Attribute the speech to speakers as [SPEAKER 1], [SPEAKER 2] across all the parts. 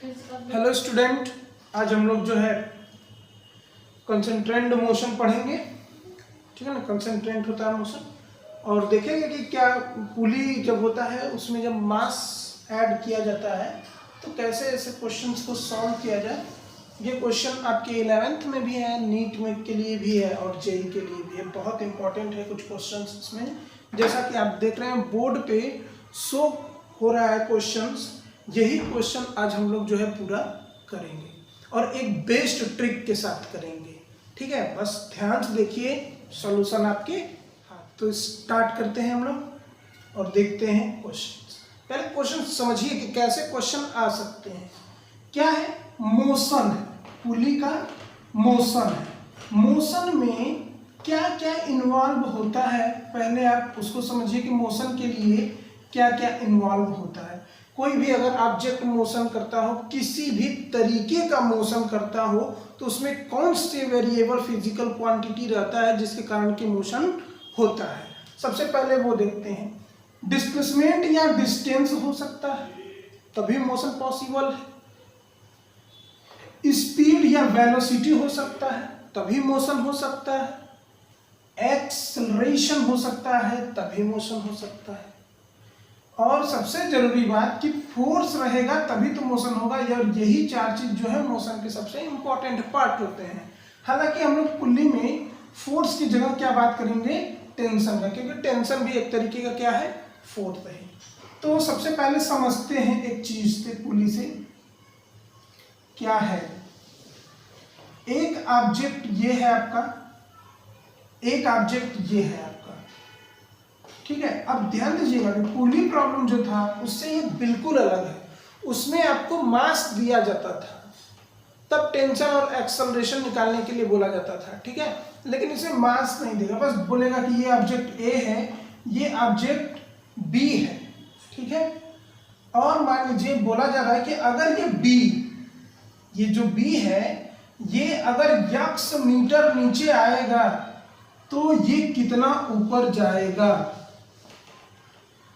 [SPEAKER 1] Hello student, आज हम लोग जो है कंसंट्रेंट मोशन पढ़ेंगे। ठीक है ना, कंसंट्रेंट होता है मोशन, और देखेंगे कि क्या पुली जब होता है उसमें जब मास ऐड किया जाता है तो कैसे ऐसे क्वेश्चंस को सॉल्व किया जाए। ये क्वेश्चन आपके 11th में भी है, नीट में के लिए भी है और जेई के लिए भी है। बहुत इंपॉर्टेंट है कुछ क्वेश्चंस इसमें, जैसा कि आप देख रहे हैं बोर्ड पे शो हो रहा है क्वेश्चंस। यही क्वेश्चन आज हम लोग जो है पूरा करेंगे और एक बेस्ट ट्रिक के साथ करेंगे। ठीक है, बस ध्यान से देखिए, सॉल्यूशन आपके हाथ। तो स्टार्ट करते हैं हम लोग और देखते हैं क्वेश्चन। पहले क्वेश्चन समझिए कि कैसे क्वेश्चन आ सकते हैं। क्या है? मोशन है, पुली का मोशन है। मोशन में क्या क्या इन्वॉल्व होता है, पहले आप उसको समझिए कि मोशन के लिए क्या क्या इन्वॉल्व होता है। कोई भी अगर ऑब्जेक्ट मोशन करता हो, किसी भी तरीके का मोशन करता हो, तो उसमें कौन से वेरिएबल फिजिकल क्वांटिटी रहता है जिसके कारण की मोशन होता है। सबसे पहले वो देखते हैं, डिस्प्लेसमेंट या डिस्टेंस हो सकता है, तभी मोशन पॉसिबल है। स्पीड या वेलोसिटी हो सकता है, तभी मोशन हो सकता है। एक्सेलरेशन हो सकता है, तभी मोशन हो सकता है। और सबसे जरूरी बात कि फोर्स रहेगा तभी तो मोशन होगा। और यही चार चीज जो है मोशन के सबसे इंपॉर्टेंट पार्ट होते हैं। हालांकि हम लोग पुल्ली में फोर्स की जगह क्या बात करेंगे, टेंशन का, क्योंकि टेंशन भी एक तरीके का क्या है, फोर्स है। तो सबसे पहले समझते हैं एक चीज से, पुल्ली से क्या है। एक ऑब्जेक्ट ये है आपका, एक ऑब्जेक्ट ये है आपका। ठीक है, अब ध्यान दीजिएगा कि पुली प्रॉब्लम जो था उससे ये बिल्कुल अलग है। उसमें आपको मास दिया जाता था, तब टेंशन और एक्सेलरेशन निकालने के लिए बोला जाता था। ठीक है, लेकिन इसे मास नहीं देगा, बस बोलेगा कि ये ऑब्जेक्ट ए है, ये ऑब्जेक्ट बी है। ठीक है, और मान लीजिए बोला जा रहा है कि अगर ये बी, ये जो बी है, ये अगर x मीटर नीचे आएगा तो ये कितना ऊपर जाएगा,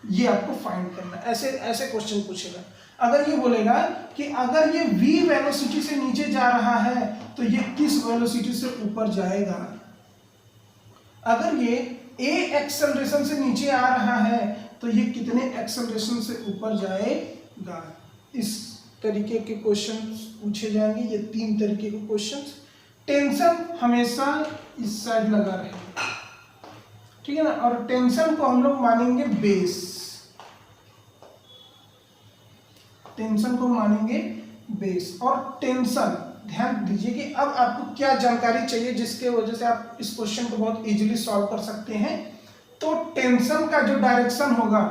[SPEAKER 1] ये आपको फाइंड करना है। ऐसे ऐसे क्वेश्चन पूछेगा। अगर ये बोलेगा कि अगर ये v वेलोसिटी से नीचे जा रहा है तो ये किस वेलोसिटी से ऊपर जाएगा। अगर ये a एक्सेलरेशन से नीचे आ रहा है तो ये कितने एक्सेलरेशन से ऊपर जाएगा। इस तरीके के क्वेश्चन पूछे जाएंगे, ये तीन तरीके के क्वेश्चन। टेंशन हमेशा इस साइड लगा रहेगा, ठीक है ना, और टेंशन को हम लोग मानेंगे बेस, टेंशन को मानेंगे बेस। और टेंशन, ध्यान दीजिए कि अब आपको क्या जानकारी चाहिए जिसके वजह से आप इस क्वेश्चन को बहुत इजीली सॉल्व कर सकते हैं। तो टेंशन का जो डायरेक्शन होगा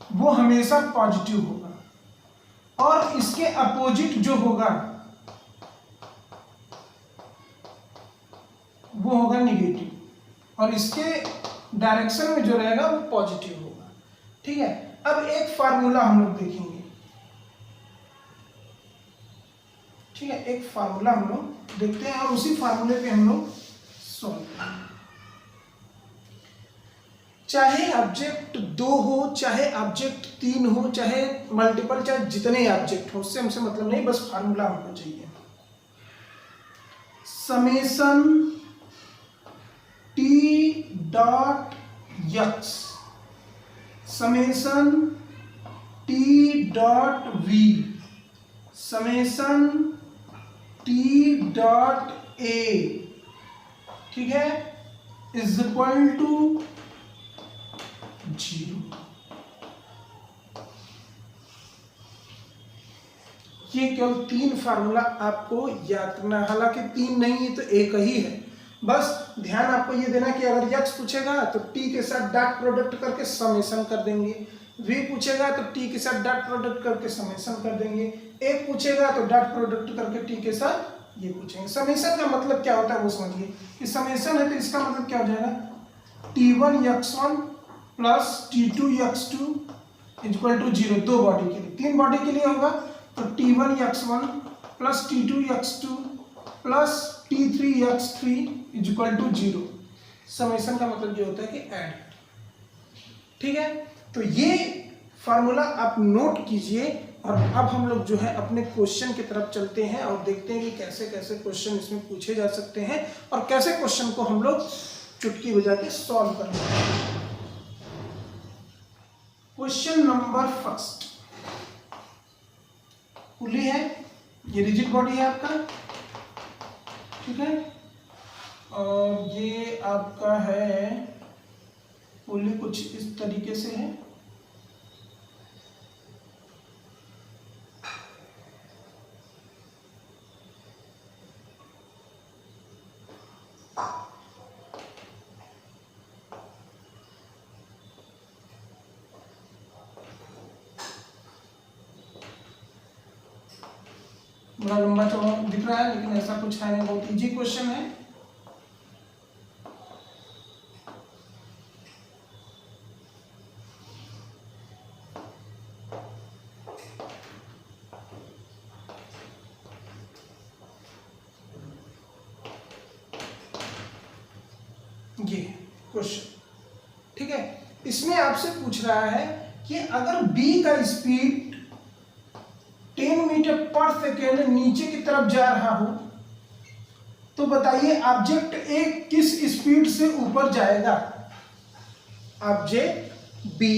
[SPEAKER 1] वो हमेशा पॉजिटिव होगा, और इसके अपोजिट जो होगा वो होगा निगेटिव, और इसके डायरेक्शन में जो रहेगा वो पॉजिटिव होगा। ठीक है, अब एक फार्मूला हम लोग देखेंगे। ठीक है, एक फार्मूला हम लोग देखते हैं और उसी फार्मूले पे हम लोग सॉल्व करेंगे। चाहे ऑब्जेक्ट 2 हो, चाहे ऑब्जेक्ट 3 हो, चाहे मल्टीपल, चाहे जितने ऑब्जेक्ट हो, उससे हमसे मतलब नहीं, बस फार्मूला हमको चाहिए। Summation T dot x, summation T dot V, summation T dot A, ठीक है, इज इक्वल टू 0। ये केवल 3 फार्मूला आपको याद करना है। हालांकि 3 नहीं, ये तो एक ही है। बस ध्यान आपको ये देना कि अगर यक्स पूछेगा तो टी के साथ डॉट प्रोडक्ट करके समेशन कर देंगे, वी पूछेगा तो टी के साथ डॉट प्रोडक्ट करके समेशन कर देंगे, ए पूछेगा तो डॉट प्रोडक्ट करके टी के साथ ये पूछेंगे। समेशन का मतलब क्या होता है वो समझिए कि समेशन है तो इसका मतलब क्या हो जाएगा, t1x1 plus t2x2 equal to 0। 2 body के लिए, 3 बॉडी के लिए होगा तो t1x1 plus t2x2 plus t3x3 equal to 0। Summation का मतलब ये होता है कि ऐड। ठीक है, तो ये फार्मूला आप नोट कीजिए। और अब हम लोग जो है अपने क्वेश्चन की तरफ चलते हैं और देखते हैं कि कैसे कैसे क्वेश्चन इसमें पूछे जा सकते हैं और कैसे क्वेश्चन को हम लोग चुटकी बजा के सॉल्व करते हैं। क्वेश्चन नंबर फर्स्ट, पुली है, ये रिजिड बॉडी है आपका, ठीक है, और ये आपका है पुली कुछ इस तरीके से है। बड़ा लंबा चौड़ा दिख रहा है लेकिन ऐसा कुछ है नहीं, बहुत इजी क्वेश्चन है। ये क्वेश्चन, ठीक है, इसमें आपसे पूछ रहा है कि अगर b का स्पीड 10 मीटर पर सेकेंड नीचे की तरफ जा रहा हो तो बताइए ऑब्जेक्ट ए किस स्पीड से ऊपर जाएगा। ऑब्जेक्ट बी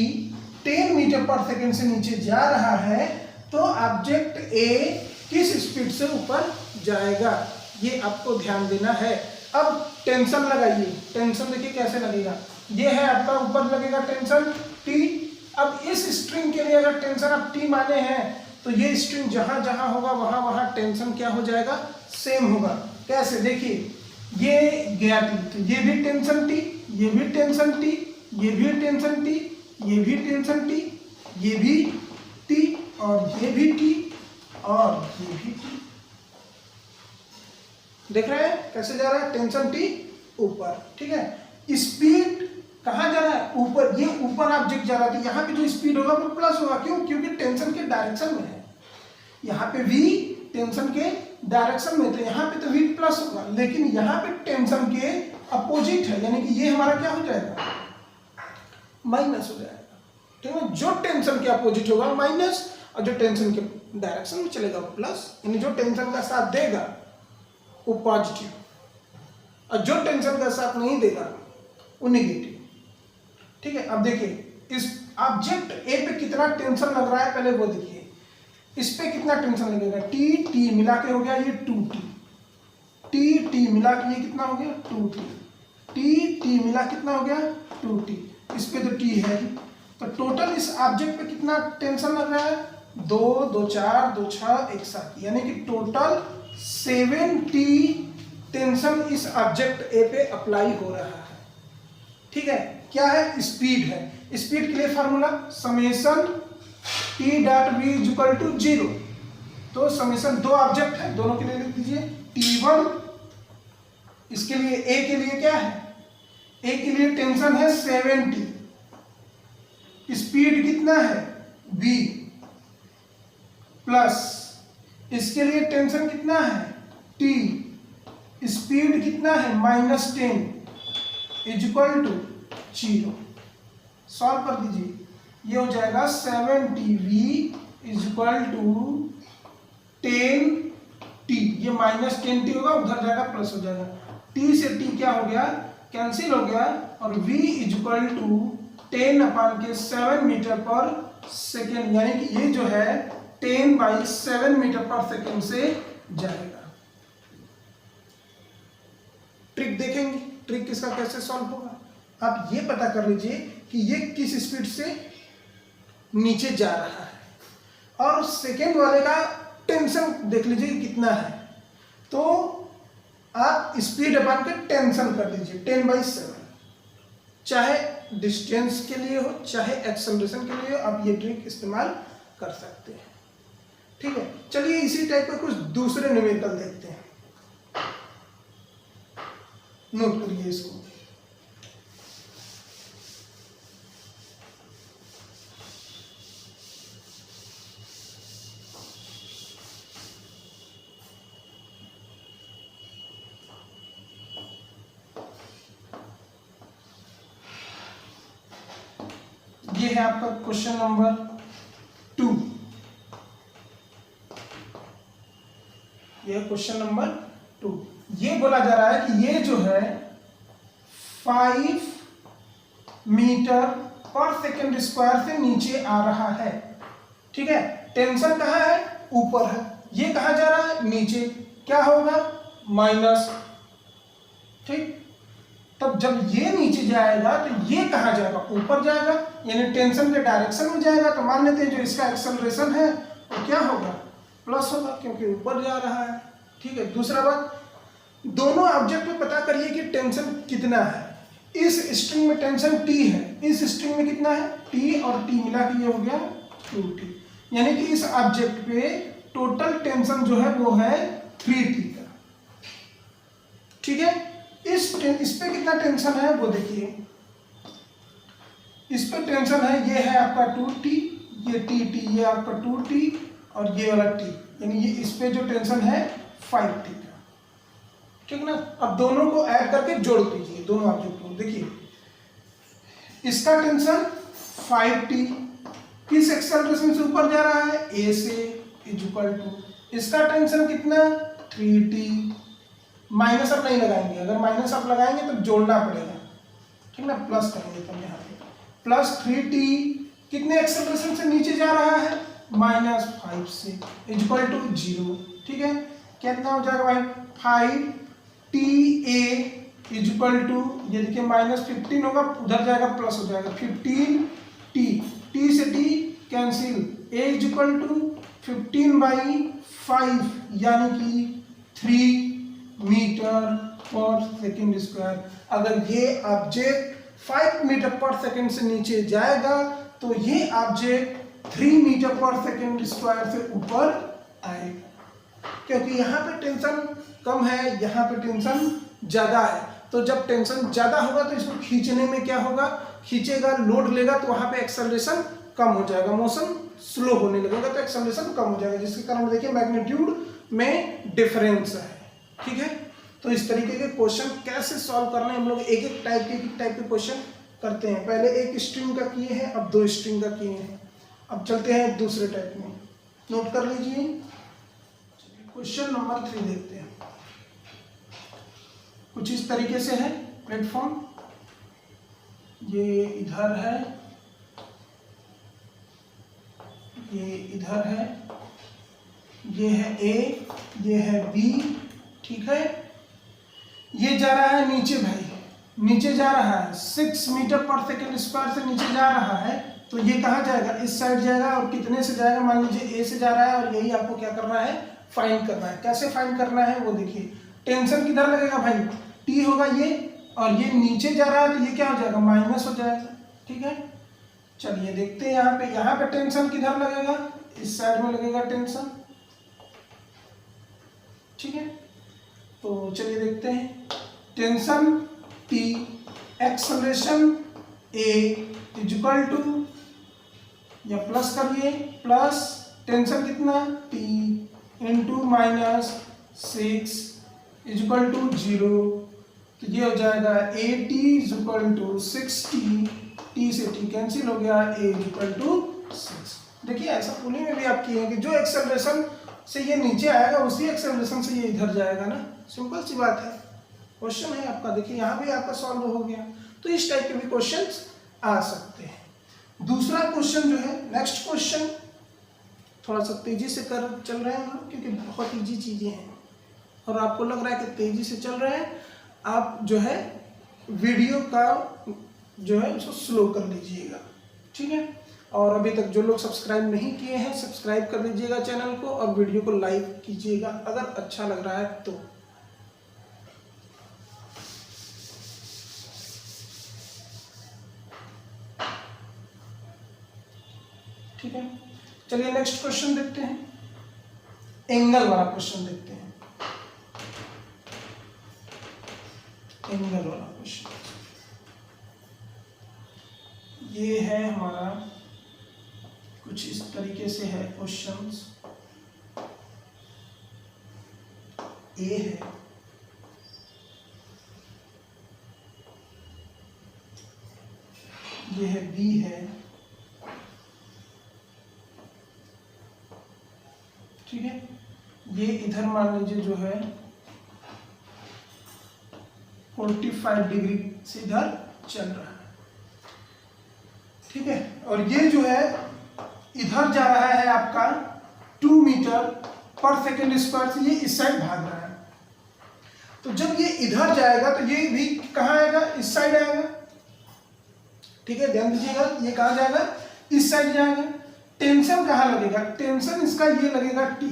[SPEAKER 1] 10 मीटर पर सेकेंड से नीचे जा रहा है तो ऑब्जेक्ट ए किस स्पीड से ऊपर जाएगा, ये आपको ध्यान देना है। अब टेंशन लगाइए, टेंशन देखिए कैसे लगेगा, ये है आपका ऊपर लगेगा टेंशन टी। अब इस स्ट्रिंग के लिए अगर टेंशन आप टी माने हैं तो ये स्ट्रिंग जहां जहां होगा वहां वहां टेंशन क्या हो जाएगा, सेम होगा। कैसे, देखिए ये गया टी तो ये भी टेंशन टी, ये भी टेंशन टी, ये भी टेंशन टी, ये भी टेंशन टी, ये भी टी और ये भी टी और ये भी टी। देख रहे हैं कैसे जा रहा है, टेंशन टी ऊपर, ठीक है। स्पीड कहाँ जा रहा है, ऊपर, ये ऊपर ऑब्जेक्ट जा रहा है तो यहाँ पे जो स्पीड होगा वो प्लस होगा, क्यों, क्योंकि टेंशन के डायरेक्शन में है। यहाँ पे v टेंशन के डायरेक्शन में, तो यहाँ पे तो v प्लस होगा, लेकिन यहाँ पे टेंशन के अपोजिट है, यानी कि ये हमारा क्या हो जाएगा, माइनस हो जाएगा, ठीक है। जो टेंशन के अपोजिट होगा माइनस और जो टेंशन के डायरेक्शन में चलेगा वो प्लस, यानी जो टेंशन का साथ देगा वो पॉजिटिव और जो टेंशन का साथ नहीं देगा वो नेगेटिव, ठीक है। अब देखिए इस ऑब्जेक्ट ए पे कितना टेंशन लग रहा है पहले वो देखिए, इस पे कितना टेंशन लगेगा, टी टी मिला के हो गया ये 2t, टी टी मिला के ये कितना हो गया 2t, टी टी मिला कितना हो गया 2t, इस पे तो t है ही, तो टोटल इस ऑब्जेक्ट पे कितना टेंशन लग रहा है, 2 2 4 2 6 1 7, यानी कि टोटल 7t टेंशन इस ऑब्जेक्ट ए पे अप्लाई हो रहा है, ठीक है। क्या है, स्पीड है, स्पीड के लिए formula summation T dot B is equal to 0, तो समेशन दो ऑब्जेक्ट है दोनों के लिए लिख दीजिए t1, इसके लिए ए के लिए क्या है, ए के लिए टेंशन है 7t, स्पीड कितना है v, प्लस इसके लिए टेंशन कितना है t, स्पीड कितना है -10 इज इक्वल टू 0। सॉल्व कर दीजिए, ये हो जाएगा 7tv is equal to 10t, ये -10t होगा, उधर जाएगा प्लस हो जाएगा, t से t क्या हो गया, कैंसिल हो गया, और v is equal to 10/7 metre पर सेकेंड, यानी कि ये जो है 10/7 मीटर पर सेकेंड से जाएगा। ट्रिक देखेंगे, ट्रिक इसका कैसे सॉल्व होगा। आप ये पता कर लीजिए कि ये किस स्पीड से नीचे जा रहा है और सेकेंड वाले का टेंशन देख लीजिए कितना है, तो आप स्पीड अपान के टेंशन कर दीजिए 10/7, चाहे डिस्टेंस के लिए हो चाहे एक्सेलरेशन के लिए हो, आप ये ट्रिक इस्तेमाल कर सकते हैं, ठीक है। चलिए इसी टाइप का कुछ दूसरे न्यूमेरिकल देखते हैं, नोट करिए इसको। ये है आपका क्वेश्चन नंबर ये क्वेश्चन नंबर 2। ये बोला जा रहा है कि ये जो है 5 मीटर पर सेकेंड स्क्वायर से नीचे आ रहा है, ठीक है। टेंशन कहाँ है? ऊपर है। ये कहाँ जा रहा है? नीचे। क्या होगा? माइनस, ठीक। तब जब ये नीचे जाएगा तो ये कहाँ जाएगा? ऊपर जाएगा, यानी टेंशन के डायरेक्शन में जाएगा। तो मान लेते हैं जो इसका एक्सेलरेशन है वो क्या होगा? प्लस होगा, क्योंकि ऊपर जा रहा है, ठीक है। दूसरा बात, दोनों ऑब्जेक्ट में पता करिए कि टेंशन कितना है। इस स्ट्रिंग में टेंशन T है, इस स्ट्रिंग में कितना है? T और T मिला के ये हो गया 2T, यानी कि इस ऑब्जेक्ट पे टोटल टेंशन जो है वो है 3T का, ठीक है। इस पे कितना टेंशन है वो देखिए। इस पे टेंशन है, ये है आपका 2T, ये T, ये आपका 2T और ये वाला T, यानी ये इस पे जो टेंशन है 5T का, ठीक ना। अब दोनों को ऐड करके जोड़ दीजिए, दोनों ऑब्जेक्ट को। देखिए इसका टेंशन 5T किस एक्सेलरेशन से ऊपर जा रहा है? A से, इक्वल टू इसका टेंशन कितना? 3T। माइनस अब नहीं लगाएंगे, अगर माइनस अब लगाएंगे तो जोड़ना पड़ेगा, ठीक ना। प्लस करेंगे तो यहाँ पे प्लस 3T कितने एक्सेलरेशन से नीचे जा रहा है? -5 से, इक्वल टू 0, ठीक है। कितना हो जाएगा भाई? 5TA इक्वल टू, ये देखिए -15 होगा, उधर जाएगा प्लस हो जाएगा 15T, T से T cancel, A equal to 15/5 यानी कि 3 मीटर पर सेकेंड स्क्वायर। अगर ये ऑब्जेक्ट 5 मीटर पर सेकेंड से नीचे जाएगा तो ये ऑब्जेक्ट 3 मीटर पर सेकेंड स्क्वायर से ऊपर आएगा, क्योंकि यहाँ पे टेंशन कम है, यहाँ पे टेंशन ज्यादा है। तो जब टेंशन ज्यादा होगा तो इसको खींचने में क्या होगा? खींचेगा, लोड लेगा, तो वहां पे एक्सेलरेशन कम हो जाएगा, मोशन स्लो होने लगेगा, तो एक्सेलरेशन कम हो जाएगा, जिसके कारण देखिए मैग्नीट्यूड में डिफरेंस है, ठीक है। तो इस तरीके के क्वेश्चन कैसे सॉल्व करना है, हम लोग एक एक टाइप के क्वेश्चन करते हैं। पहले एक स्ट्रिंग का किए हैं, अब 2 स्ट्रिंग का किए हैं, अब चलते हैं दूसरे टाइप में। नोट कर लीजिए। क्वेश्चन नंबर 3 देखते हैं। कुछ इस तरीके से है प्लेटफॉर्म, ये इधर है, ये इधर है, ये है A, ये है B, ठीक है। ये जा रहा है नीचे भाई, नीचे जा रहा है 6 मीटर पर सेकेंड स्क्वायर से नीचे जा रहा है, तो ये कहाँ जाएगा? इस साइड जाएगा। और कितने से जाएगा? मान लीजिए A से जा रहा है, और यही आपको क्या करना है? फाइंड करना है। कैसे फाइंड करना है वो देखिए। टेंशन किधर लगेगा भाई? T होगा ये, और ये नीचे जा रहा है तो ये क्या हो जाएगा? माइनस हो जाएगा, ठीक है। चलिए देखते हैं यहाँ पे टेंशन किधर लगेगा? इस साइड में लगेगा टेंशन, ठीक है। तो चलिए देखते हैं। Tension T, acceleration A equal to, या प्लस करिए, प्लस टेंशन कितना? T इंटू -6 इक्वल टू 0, तो ये हो जाएगा AT equal to 6T, T से T कैंसिल हो गया, A इक्वल टू 6। देखिए ऐसा पुणे में भी आप किए हैं कि जो एक्सेलरेशन से ये नीचे आएगा उसी एक्सेलरेशन से ये इधर जाएगा ना, सिंपल सी बात है। क्वेश्चन है आपका, देखिए यहाँ भी आपका सॉल्व हो गया। तो इस टाइप के भी क्वेश्चंस आ सकते हैं। दूसरा क्वेश्चन जो है, नेक्स्ट क्वेश्चन थोड़ा सा तेजी से कर चल रहे हैं हम लोग, क्योंकि बहुत इजी चीजें हैं और आपको लग रहा है कि तेजी से चल रहे हैं। आप जो है वीडियो का जो है उसको स्लो कर लीजिएगा, ठीक है। और अभी तक जो लोग सब्सक्राइब नहीं किए हैं, सब्सक्राइब कर लीजिएगा चैनल को, और वीडियो को लाइक कीजिएगा अगर अच्छा लग रहा है तो। ठीक है, चलिए नेक्स्ट क्वेश्चन देखते हैं। एंगल वाला क्वेश्चन देखते हैं। एंगल वाला क्वेश्चन ये है हमारा, कुछ इस तरीके से है क्वेश्चंस। ए है, ये है बी है, ठीक है, ये इधर मान लीजिए जो है 45 डिग्री से इधर चल रहा है, ठीक है। और ये जो है इधर जा रहा है आपका 2 मीटर पर सेकेंड स्क्वायर से, ये इस साइड भाग रहा है। तो जब ये इधर जाएगा तो ये भी कहाँ आएगा, इस साइड आएगा, ठीक है। ध्यान दीजिएगा, ये कहाँ जाएगा, इस साइड जाएगा। टेंशन कहाँ लगेगा, टेंशन इसका ये लगेगा T,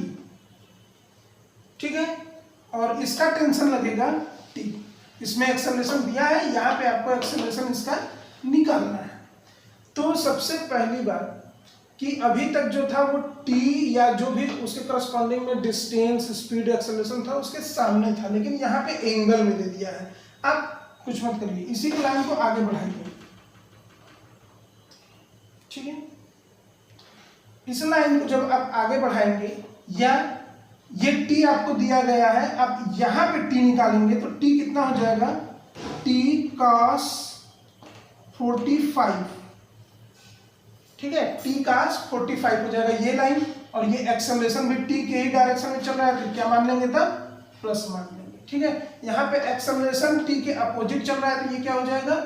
[SPEAKER 1] ठीक है, और इसका टेंशन लगेगा T। इसमें एक्सेलरेशन दिया है, यहाँ पे आपको एक्सेलरेशन इसका निकालना है। तो सबसे पहली बात कि अभी तक जो था वो T या जो भी उसके करस्पॉन्डिंग में डिस्टेंस, स्पीड, एक्सेलरेशन था उसके सामने था, लेकिन यहाँ पे एंगल में दे दिया है। आप कुछ मत करिए, इसी की लाइन को आगे बढ़ाइए, ठीक है। इस लाइन को जब आप आगे बढ़ाएंगे, या ये T आपको दिया गया है, आप यहां पे T निकालेंगे तो T कितना हो जाएगा, T cos 45, ठीक है, T cos 45 हो जाएगा ये लाइन। और ये एक्सेलरेशन भी T के ही डायरेक्शन में चल रहा है, तो क्या मान लेंगे तब, प्लस मान लेंगे, ठीक है। यहाँ पे एक्सेलरेशन T के अपोजिट चल रहा है, तो ये क्या हो जाएगा,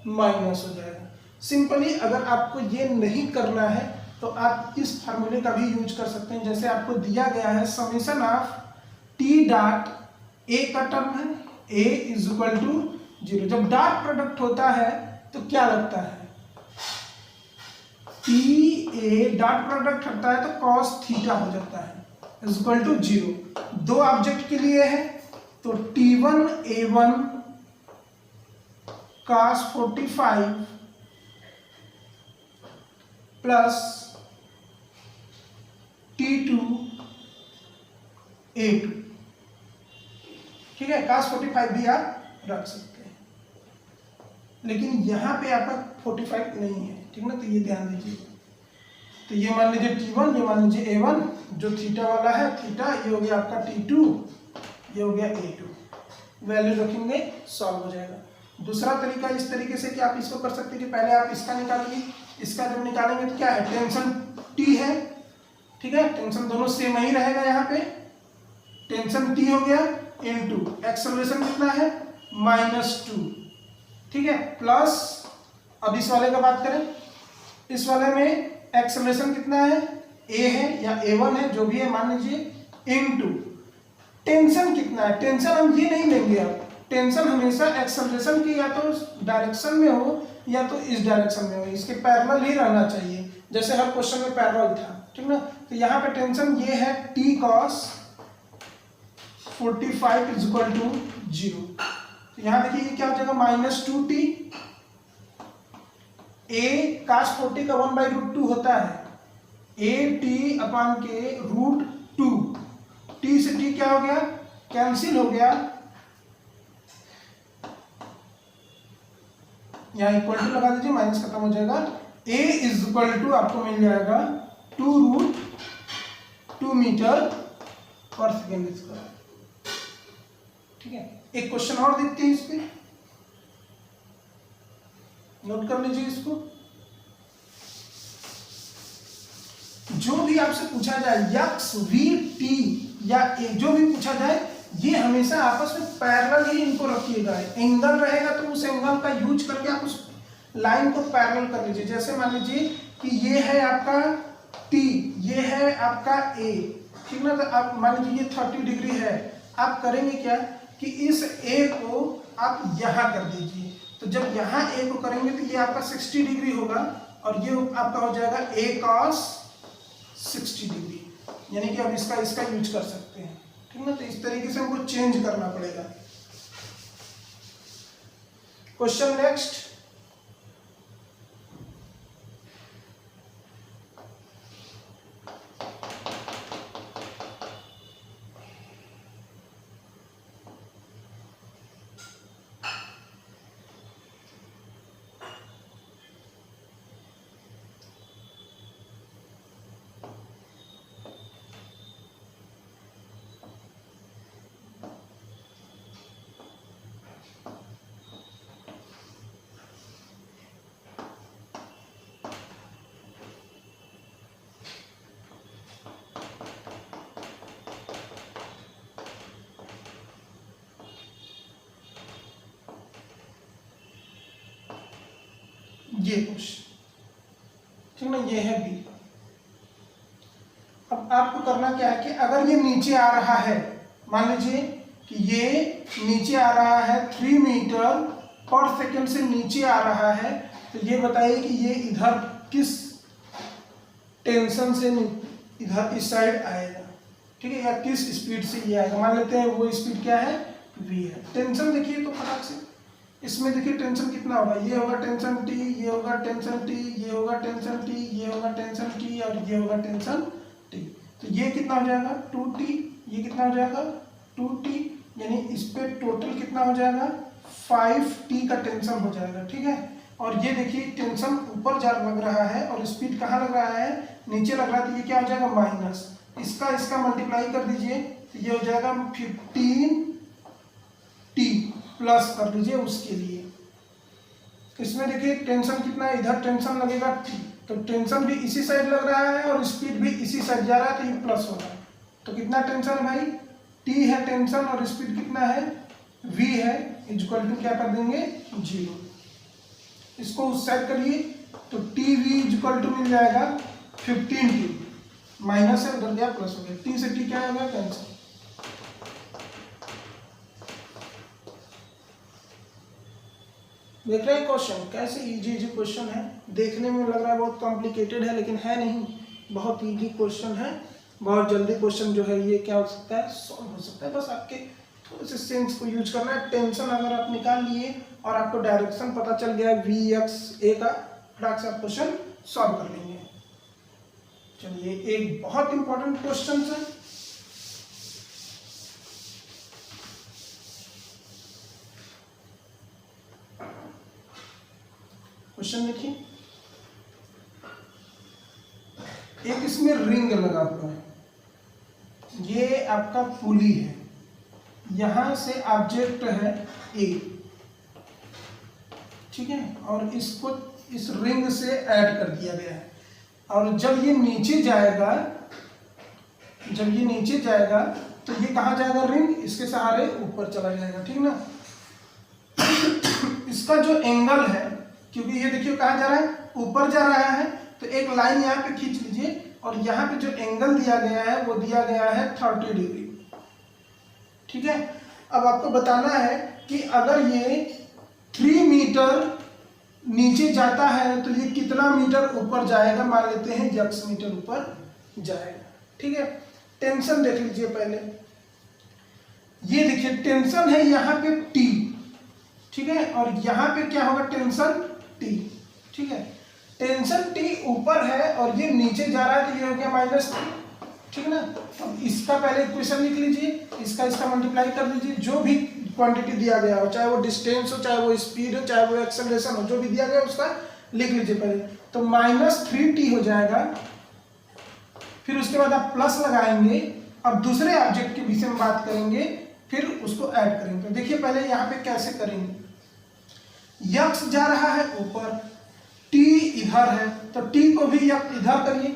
[SPEAKER 1] माइनस हो जाएगा। सिंपली अगर आपको ये नहीं करना है तो आप इस फार्मूले का भी यूज कर सकते हैं। जैसे आपको दिया गया है summation of T dot A का टर्म है, A इज इक्वल टू 0। जब डॉट प्रोडक्ट होता है तो क्या लगता है, T A डॉट प्रोडक्ट होता है तो cos थीटा हो जाता है इज इक्वल टू 0। दो ऑब्जेक्ट के लिए है तो T1 A1 cos 45 plus T2 A2, ठीक है। cos 45 भी आप रख सकते हैं, लेकिन यहां पे आपका 45 नहीं है, ठीक ना, तो ये ध्यान दीजिए। तो ये मान लीजिए T1, ये मान लीजिए A1, जो थीटा वाला है थीटा, ये हो गया आपका T2, ये हो गया A2। वैल्यू रखेंगे, सॉल्व हो जाएगा। दूसरा तरीका इस तरीके से कि आप इसको कर सकते हैं कि पहले आप इसका निकालेंगे, इसका जब निकालेंगे तो क्या है, टेंशन T है, ठीक है, टेंशन दोनों सेम ही रहेगा। यहाँ पे टेंशन T हो गया इनटू एक्सेलरेशन कितना है, -2, ठीक है, प्लस अब इस वाले का बात करें, इस वाले में एक्सेलरेशन कितना है, A है या A1 है, जो भी है मान लीजिए, इनटू टेंशन कितना है। टेंशन हम ये नहीं लेंगे, अब टेंशन हमेशा एक्सेलरेशन की या तो डायरेक्शन में हो या तो इस डायरेक्शन में हो, इसके पैरेलल ही रहना चाहिए, जैसे हर क्वेश्चन में पैरेलल था, ठीक ना। तो यहाँ पे टेंशन ये है T cos 45 is equal to 0। तो यहाँ देखिए ये क्या हो जाएगा, -2T, A cos 40 का 1/√2 होता है, AT अपान के √2, T से T क्या हो गया, कैंसिल हो गया, यहाँ इक्वल टू लगा दीजिए, माइनस खत्म हो जाएगा। A इज इक्वल टू आपको मिल जाएगा 2√2 मीटर पर सेकेंड स्क्वायर, ठीक है। एक क्वेश्चन और देखते हैं, इस पे नोट कर लीजिए इसको। जो भी आपसे पूछा जाए x v t या a, जो भी पूछा जाए, ये हमेशा आपस में पैरेलल ही इनको रखिएगा। एंगल रहेगा तो उस एंगल का यूज करके आप उस लाइन को पैरेलल कर लीजिए। जैसे मान लीजिए कि ये है आपका T, ये है आपका A, ठीक ना। तो आप मान लीजिए ये 30 डिग्री है, आप करेंगे क्या कि इस A को आप यहाँ कर दीजिए। तो जब यहाँ A को करेंगे तो ये आपका 60 डिग्री होगा, और ये आपका हो जाएगा A cos 60 डिग्री, यानी कि अब इसका यूज कर सकते हैं, ठीक ना। तो इस तरीके से हमको चेंज करना पड़ेगा। क्वेश्चन नेक्स्ट, ये क्वेश्चन, ठीक ना, ये है बी। अब आपको करना क्या है कि अगर ये नीचे आ रहा है, मान लीजिए कि ये नीचे आ रहा है 3 मीटर पर सेकंड से नीचे आ रहा है, तो ये बताइए कि ये इधर किस टेंशन से इधर इस साइड आएगा, ठीक है, या किस स्पीड से ये आएगा। मान लेते हैं वो स्पीड क्या है, v है। टेंशन देखिए तो फटाक से, इसमें देखिए टेंशन कितना होगा, ये होगा टेंशन t, ये होगा टेंशन t, ये होगा टेंशन t, ये होगा टेंशन t और ये होगा टेंशन t। तो ये कितना हो जाएगा 2t, ये कितना हो जाएगा 2t, यानी इस पे टोटल कितना हो जाएगा 5t का टेंशन हो जाएगा, ठीक है। और ये देखिए टेंशन ऊपर जा लग रहा है और स्पीड कहाँ लग रहा है, नीचे लग रहा है, तो ये क्या हो जाएगा माइनस, इसका मल्टीप्लाई कर दीजिए तो ये हो जाएगा 15t प्लस कर दीजिए उसके लिए। इसमें देखिए टेंशन कितना है, इधर टेंशन लगेगा t, तो टेंशन भी इसी साइड लग रहा है और स्पीड भी इसी साइड जा रहा है, तो ये प्लस होगा। तो कितना टेंशन है भाई, t है टेंशन और स्पीड कितना है v है, इक्वल टू क्या कर देंगे 0। इसको उस साइड करिए तो tv इक्वल टू मिल जाएगा 15t, माइनस है उधर गया प्लस हो गया, t से t क्या हो गया कैंसिल। देख रहे हैं क्वेश्चन कैसे इजी क्वेश्चन है, देखने में लग रहा है बहुत कॉम्प्लिकेटेड है लेकिन है नहीं, बहुत इजी क्वेश्चन है, बहुत जल्दी क्वेश्चन जो है ये क्या हो सकता है सॉल्व हो सकता है। बस आपके थोड़े से सेंस को यूज करना है। टेंशन अगर आप निकाल लिए और आपको डायरेक्शन पता चल गया है v(x)a का, फटाक से आप क्वेश्चन सॉल्व कर लेंगे। चलिए एक बहुत इंपॉर्टेंट क्वेश्चन है, क्वेश्चन देखिए, एक इसमें रिंग लगा हुआ है, ये आपका पुली है, यहां से ऑब्जेक्ट है ए, ठीक है, और इसको इस रिंग से ऐड कर दिया गया है। और जब ये नीचे जाएगा, जब ये नीचे जाएगा तो ये कहाँ जाएगा, रिंग इसके सहारे ऊपर चला जाएगा, ठीक ना। इसका जो एंगल है, क्योंकि ये देखिए कहाँ जा रहा है, ऊपर जा रहा है, तो एक लाइन यहाँ पे खींच लीजिए और यहाँ पे जो एंगल दिया गया है वो दिया गया है 30 डिग्री, ठीक है। अब आपको बताना है कि अगर ये 3 मीटर नीचे जाता है तो ये कितना मीटर ऊपर जाएगा, मान लेते हैं x मीटर ऊपर जाएगा, ठीक है। टेंशन देख लीजिए पहले, ये देखिए टेंशन है यहाँ पे t, ठीक है, और यहाँ पे क्या होगा टेंशन t, ठीक है। टेंशन t ऊपर है और ये नीचे जा रहा है तो ये हो गया -3, ठीक ना। अब इसका पहले इक्वेशन लिख लीजिए, इसका मल्टीप्लाई कर दीजिए, जो भी क्वांटिटी दिया गया हो, चाहे वो डिस्टेंस हो, चाहे वो स्पीड हो, चाहे वो एक्सेलरेशन हो, जो भी दिया गया उसका लिख लीजिए पहले। तो -3t हो जाएगा, फिर उसके बाद आप प्लस लगाएंगे। अब दूसरे ऑब्जेक्ट के विषय में बात करेंगे, फिर उसको ऐड करेंगे। तो देखिए पहले यहाँ पे कैसे करेंगे, x जा रहा है ऊपर, t इधर है, तो t को भी इधर करिए,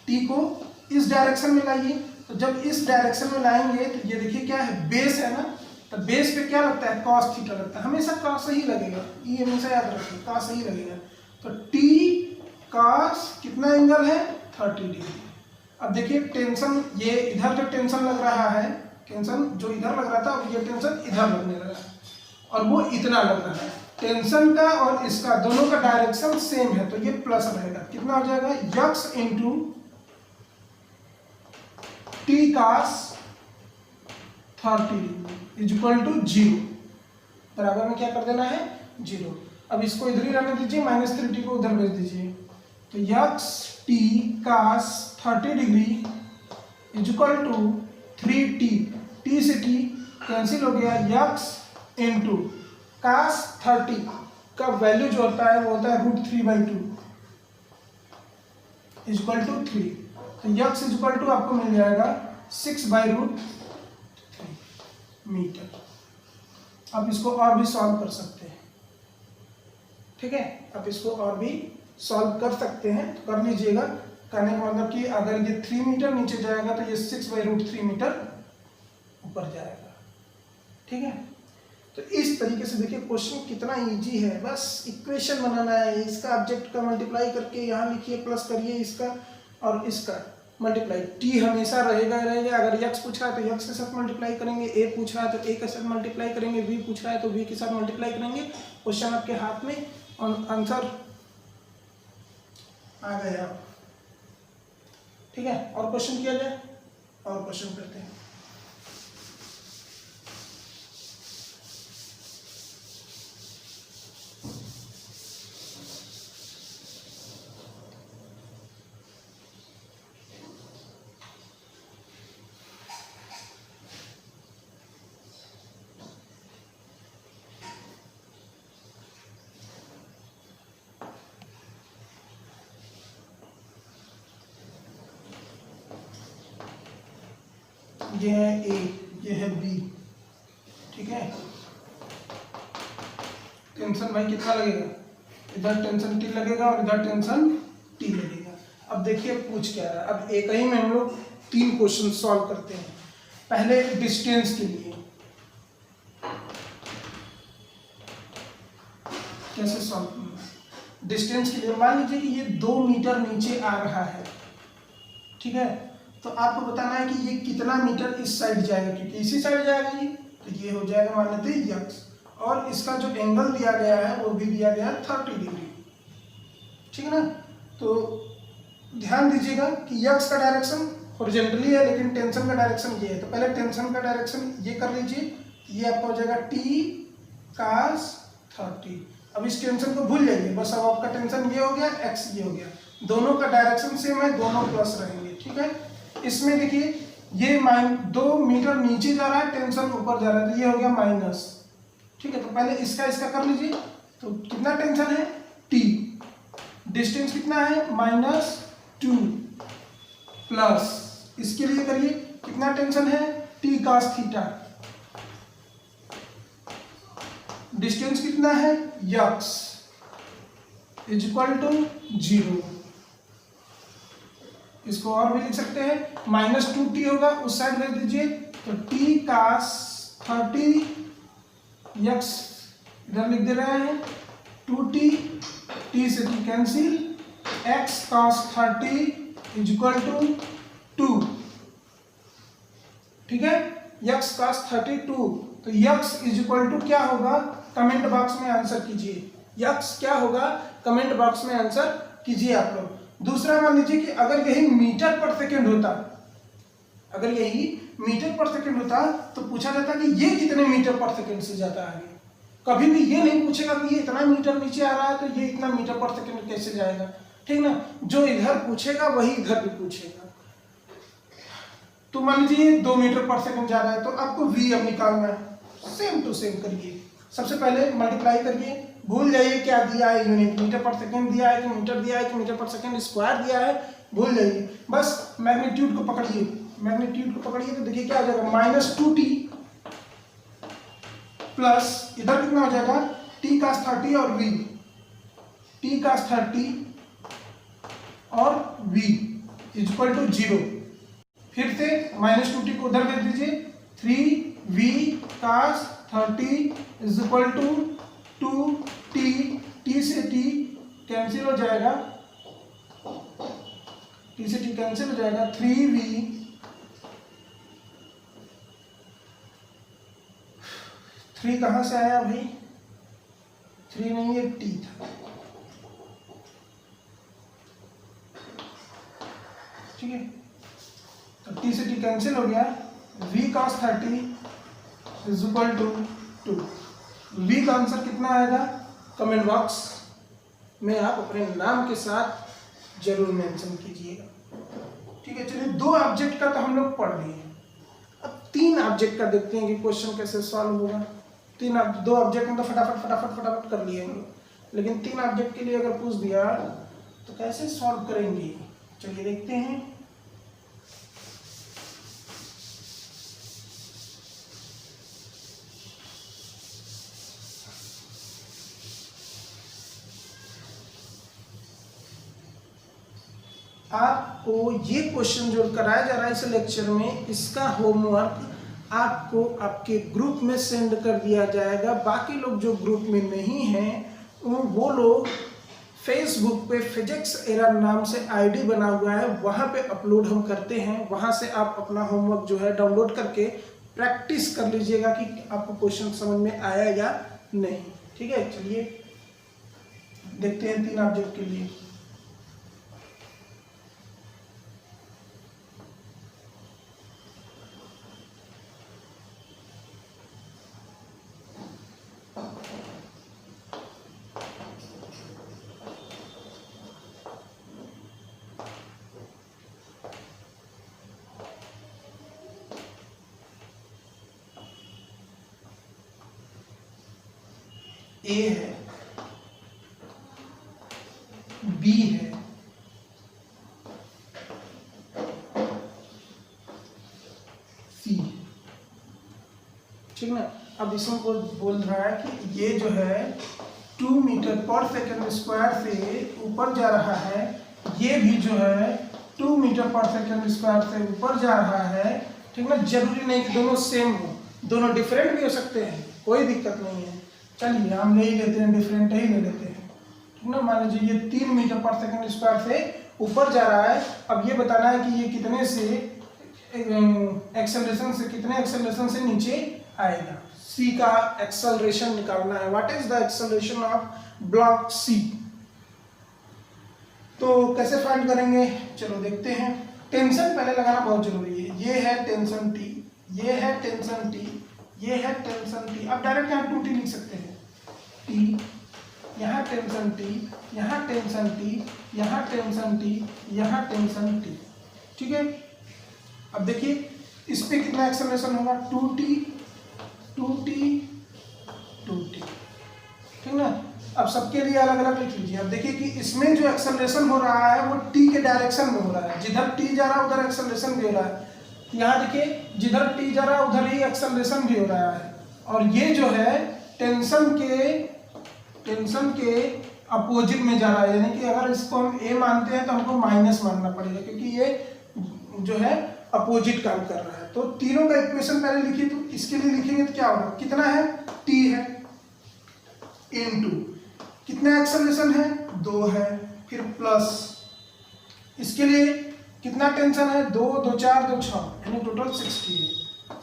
[SPEAKER 1] t को इस डायरेक्शन में लाइए। तो जब इस डायरेक्शन में लाएंगे तो ये देखिए क्या है, बेस है ना, तो बेस पे क्या लगता है, cos थीटा लगता है, हमेशा cos ही लगेगा, ये हमेशा याद रखिए cos ही लगेगा। तो t cos कितना एंगल है 30 डिग्री। अब देखिए टेंशन, ये इधर जो टेंशन लग रहा है, टेंशन जो इधर लग रहा था, अब ये टेंशन इधर लगने लगा और वो इतना लग रहा है। टेंशन का और इसका दोनों का डायरेक्शन सेम है, तो ये प्लस रहेगा, कितना हो जाएगा x into t cos 30 degree is equal to 0, बराबर में क्या कर देना है 0। अब इसको इधर ही रहने दीजिए, -3t को उधर भेज दीजिए, तो x t cos 30 degree is equal to 3t, t से t कैंसिल हो गया, x इंटू cos 30 का वैल्यू जो होता है वो होता है √3/2 इज इक्वल टू 3। तो x इज इक्वल टू आपको मिल जाएगा 6/√3 मीटर। आप इसको और भी सॉल्व कर सकते हैं, ठीक है, आप इसको और भी सॉल्व कर सकते हैं, तो कर लीजिएगा। कहने का मतलब कि अगर ये 3 मीटर नीचे जाएगा तो ये 6/√3 मीटर ऊपर जाएगा, ठीक है। तो इस तरीके से देखिए क्वेश्चन कितना इजी है, बस इक्वेशन बनाना है, इसका ऑब्जेक्ट का मल्टीप्लाई करके यहाँ लिखिए, प्लस करिए इसका और इसका मल्टीप्लाई। टी हमेशा रहेगा रहेगा, अगर यक्स पूछ रहा है तो यक्स के साथ मल्टीप्लाई करेंगे, ए पूछ रहा है तो ए के साथ मल्टीप्लाई करेंगे, वी पूछ रहा है तो वी के साथ मल्टीप्लाई करेंगे। क्वेश्चन आपके हाथ में और आंसर आ गया। ठीक है, और क्वेश्चन किया जाए, और क्वेश्चन करते हैं। ये है ए, ये है बी। ठीक है, टेंशन भाई कितना लगेगा, इधर टेंशन टी लगेगा और इधर टेंशन टी लगेगा। अब देखिए पूछ क्या रहा है। अब एक ही में हम लोग 3 क्वेश्चन सॉल्व करते हैं। पहले डिस्टेंस के लिए कैसे सॉल्व करना। डिस्टेंस के लिए मान लीजिए कि ये 2 मीटर नीचे आ रहा है। ठीक है, तो आपको बताना है कि ये कितना मीटर इस साइड जाएगा, क्योंकि इसी साइड जाएगा ये, तो ये हो जाएगा मान लेते हैं यक्स, और इसका जो एंगल दिया गया है वो भी दिया गया है 30 डिग्री। ठीक है ना, तो ध्यान दीजिएगा कि यक्स का डायरेक्शन हॉरिजॉन्टली है, लेकिन टेंशन का डायरेक्शन ये है। तो पहले टेंशन का डायरेक्शन ये कर लीजिए, ये आपका हो जाएगा टी cos 30। अब इस टेंशन को भूल जाइए, बस अब आपका टेंशन ये हो गया, एक्स ये हो गया, दोनों का डायरेक्शन सेम है, दोनों प्लस रहेंगे। ठीक है, इसमें देखिए ये 2 मीटर नीचे जा रहा है, टेंशन ऊपर जा रहा है, तो ये हो गया माइनस। ठीक है, तो पहले इसका इसका कर लीजिए, तो कितना टेंशन है टी, डिस्टेंस कितना है -2 प्लस इसके लिए करिए कितना टेंशन है टी cos थीटा, डिस्टेंस कितना है यक्स इज इक्वल टू 0। इसको और भी लिख सकते हैं, -2t होगा, उस साइड रख दीजिए, तो t cos 30 यक्स इधर लिख दे रहे हैं 2t, t से t cancel, x cos 30 is equal to 2। ठीक है, x cos 32, तो x इज इक्वल टू क्या होगा, कमेंट बॉक्स में आंसर कीजिए, x क्या होगा कमेंट बॉक्स में आंसर कीजिए आप लोग। दूसरा मान लीजिए कि अगर यही मीटर पर सेकेंड होता, अगर यही मीटर पर सेकेंड होता तो पूछा जाता कि ये कितने मीटर पर सेकेंड से जाता है। कभी भी ये नहीं पूछेगा कि ये इतना मीटर नीचे आ रहा है तो ये इतना मीटर पर सेकेंड कैसे जाएगा। ठीक ना, जो इधर पूछेगा वही इधर भी पूछेगा। तो मान लीजिए 2 मीटर पर सेकेंड जा रहा है, तो आपको v अब निकालना है, सेम टू सेम करिए। सबसे पहले मल्टीप्लाई करिए, भूल जाइए क्या दिया है यूनिट, मीटर पर सेकेंड दिया है कि मीटर दिया है कि मीटर पर सेकेंड स्क्वायर दिया है, भूल जाइए, बस मैग्नीट्यूड को पकड़िए, मैग्नीट्यूड को पकड़िए तो देखिए क्या हो जाएगा -2t प्लस इधर कितना हो जाएगा t cos 30 और v, t cos 30 और v इज इक्वल टू 0। फिर से -2t को उधर भेज दीजिए, 3v cos 30 is equal to 2t, t से t कैंसिल हो जाएगा, t से t कैंसिल हो जाएगा, 3v 3 कहाँ से आया भाई, 3 नहीं है t था। ठीक है, तो t से t कैंसिल हो गया, v cos 30 is equal to 2। v का आंसर कितना आएगा कमेंट बॉक्स में आप अपने नाम के साथ जरूर मेंशन कीजिएगा। ठीक है, चलिए 2 ऑब्जेक्ट का तो हम लोग पढ़ लिए, अब 3 ऑब्जेक्ट का देखते हैं कि क्वेश्चन कैसे सॉल्व होगा। 2 ऑब्जेक्ट में तो फटाफट कर लिए हम लोग, लेकिन 3 ऑब्जेक्ट के लिए अगर पूछ दिया तो कैसे सॉल्व करेंगे, चलिए देखते हैं। आपको ये क्वेश्चन जो कराया जा रहा है इस लेक्चर में, इसका होमवर्क आपको आपके ग्रुप में सेंड कर दिया जाएगा। बाकी लोग जो ग्रुप में नहीं हैं वो लोग फेसबुक पे फिजिक्स एरा नाम से आईडी बना हुआ है, वहाँ पे अपलोड हम करते हैं। वहाँ से आप अपना होमवर्क जो है डाउनलोड करके प्रैक्टिस कर लीजिएगा कि आपको क्वेश्चन समझ में आया या नहीं। ठीक है, चलिए देखते हैं 3 ऑब्जेक्ट के लिए। ए है, बी है, सी है। ठीक ना। अब इसमें बोल रहा है कि ये जो है 2 मीटर पर सेकेंड स्क्वायर से ऊपर जा रहा है, ये भी जो है 2 मीटर पर सेकेंड स्क्वायर से ऊपर जा रहा है। ठीक ना। जरूरी नहीं कि दोनों सेम हो, दोनों डिफरेंट भी हो सकते हैं, कोई दिक्कत नहीं है। चलिए हम नहीं लेते हैं, डिफरेंट ही ले लेते हैं। ठीक ना। मान लीजिए ये 3 मीटर पर सेकेंड स्क्वायर से ऊपर जा रहा है। अब ये बताना है कि ये कितने से एक्सेलरेशन से, कितने एक्सेलरेशन से नीचे आएगा। सी का एक्सेलरेशन निकालना है। What is the acceleration of block C. तो कैसे फाइंड करेंगे, चलो देखते हैं। टेंशन पहले लगाना बहुत जरूरी है। ये है टेंशन टी, ये है टेंशन टी, ये है टेंशन टी। अब डायरेक्ट यहाँ 2T लिख सकते हैं। टी, यहाँ टेंशन टी, यहाँ टेंशन टी, यहाँ टेंशन टी, यहाँ टेंशन टी। ठीक है। अब देखिए इस पे कितना एक्सेलरेशन होगा, 2T, 2T, 2T। ठीक ना। अब सबके लिए अलग अलग लिख लीजिए। अब देखिए कि इसमें जो एक्सेलरेशन हो रहा है वो टी के डायरेक्शन में हो रहा है। जिधर टी जा रहा है उधर एक्सेलरेशन भी हो रहा है। यहाँ देखिए जिधर टी जा रहा है उधर ही एक्सेलरेशन भी हो रहा है। और ये जो है टेंशन के अपोजिट में जा रहा है, यानी कि अगर इसको हम ए मानते हैं तो हमको माइनस मानना पड़ेगा, क्योंकि ये जो है अपोजिट काम कर रहा है। तो तीनों का इक्वेशन पहले लिखिए। तो इसके लिए लिखेंगे तो क्या होगा, कितना है, टी है, इनटू कितना एक्सेलरेशन है, 2 है, फिर प्लस इसके लिए कितना टेंशन है, 2 2 4 2 6, यानी टोटल 60 है।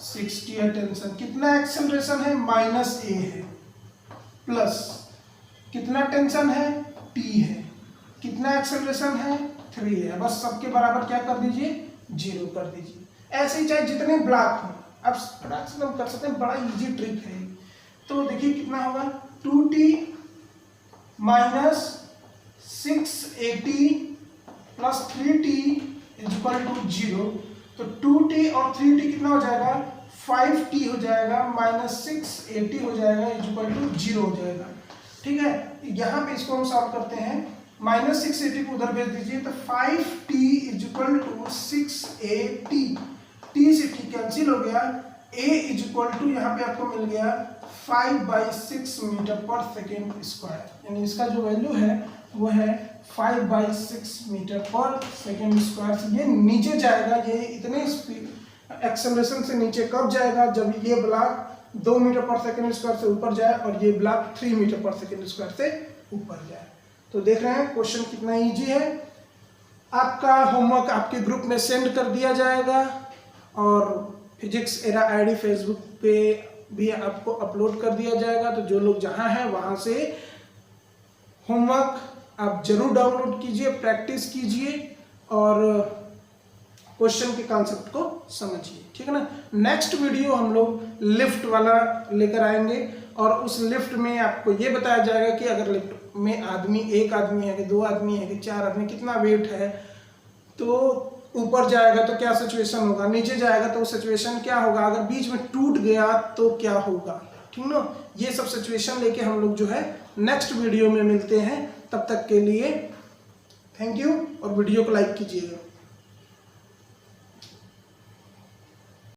[SPEAKER 1] 60 है टेंशन। कितना एक्सेलरेशन है, माइनस ए है, प्लस कितना टेंशन है, टी है, कितना एक्सेलरेशन है, 3 है। बस सबके बराबर क्या कर दीजिए, 0 कर दीजिए। ऐसे ही चाहे जितने ब्लॉक हो, अब फ्रैक्शन हम कर सकते हैं, बड़ा इजी ट्रिक है। तो देखिए कितना होगा, 2T minus 680 plus 3T is equal to 0। तो 2T और 3T कितना हो जाएगा, 5T हो जाएगा, माइनस 680 हो जाएगा, इज इक्वल टू 0 हो जाएगा। ठीक है। यहाँ पे इसको हम सॉल्व करते हैं। माइनस 680 को उधर भेज दीजिए, तो 5T is equal to 680। T से T कैंसिल हो गया। A इज इक्वल टू यहाँ पे आपको मिल गया 5/6 मीटर पर सेकेंड स्क्वायर, यानी इसका जो वैल्यू है वो है 5/6 मीटर पर सेकेंड स्क्वायर। ये नीचे जाएगा, ये इतने स्पीड एक्सेलरेशन से नीचे कब जाएगा, जब ये ब्लॉक 2 मीटर पर सेकेंड स्क्वायर से ऊपर जाए और ये ब्लॉक 3 मीटर पर सेकेंड स्क्वायर से ऊपर जाए। तो देख रहे हैं क्वेश्चन कितना इजी है। आपका होमवर्क आपके ग्रुप में सेंड कर दिया जाएगा और फिजिक्स एरा आईडी फेसबुक पे भी आपको अपलोड कर दिया जाएगा। तो जो लोग जहां हैं वहां से होमवर्क आप जरूर डाउनलोड कीजिए, प्रैक्टिस कीजिए और क्वेश्चन के कॉन्सेप्ट को समझिए। ठीक है ना। नेक्स्ट वीडियो हम लोग लिफ्ट वाला लेकर आएंगे और उस लिफ्ट में आपको ये बताया जाएगा कि अगर लिफ्ट में आदमी, एक आदमी है कि 2 आदमी है कि 4 आदमी, कितना वेट है, तो ऊपर जाएगा तो क्या सिचुएशन होगा, नीचे जाएगा तो सिचुएशन क्या होगा, अगर बीच में टूट गया तो क्या होगा। ठीक ना। ये सब सिचुएशन लेके हम लोग जो है नेक्स्ट वीडियो में मिलते हैं। तब तक के लिए थैंक यू और वीडियो को लाइक कीजिएगा।